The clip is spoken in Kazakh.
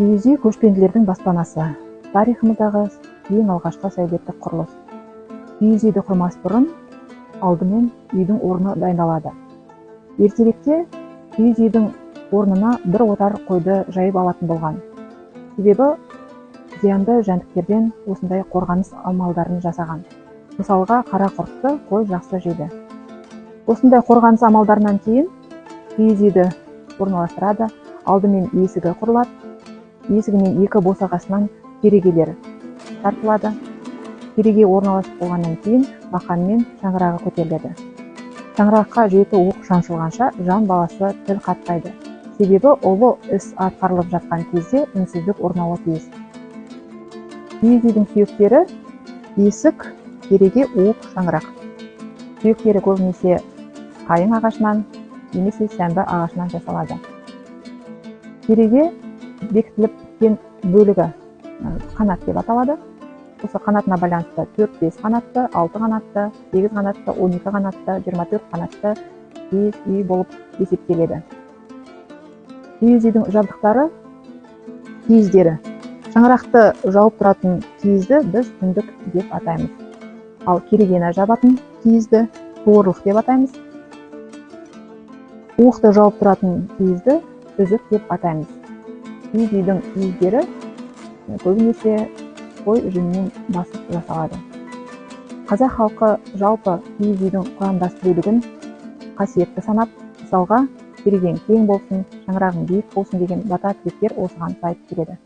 Киіз үй көшпенділердің баспанасы. Тарихымыздағы ең алғашқы сәулеттік құрылыс. Киіз үйді құрмас бұрын алдымен үйдің орны дайындалады. Ертеректе киіз үйдің орнына бір отар қойды жайып алатын болған. Себебі зиянды жәндіктерден осындай қорғаныс амалдарын жасаған. Мысалға, қара құртты қой жақсы жейді. Осындай қорғаныс амалдарынан кейін киіз үйді орналастырады. Алдымен есігі құрылады. Есігінен екі босағасынан керегелер тартылады. Кереге орналасып болғаннан кейін бақанмен шаңырағы көтеріледі. Шаңыраққа 7 оқ шаншылғанша жан баласы тіл қатпайды. Себебі ұлы іс атқарылып жатқан кезде үнсіздік орнауы тиіс. Киіз үйдің сүйектері есік, кереге, уық, шаңырақ. Сүйектері көбінесе қайың ағашынан немесе сәмбі ағашынан жасалады. Кереге бекітіліп біткен бөлігі қанат деп аталады. Осы қанатына байланысты 4-5 қанатты, 6 қанатты, 8 қанатты, 12 қанатты, 24 қанатты киіз үй болып есептеледі. Киіз үйдің жабдықтары киіздері. Шаңырақты жауып тұратын киізді біз түндік деп атаймыз. Ал керегені жабатын киізді туырлық деп атаймыз. Уықты жауып тұратын киізді үзік деп атаймыз. Киіз үйдің киіздері көбінесе қой жүнінен басып жасалады. Қазақ халқы жалпы киіз үйдің құрамдас бөлігін қасиетті санап, мысалға, керегең кең болсын, шаңырағың биік болсын деген бата тілектер осыған сайып келеді.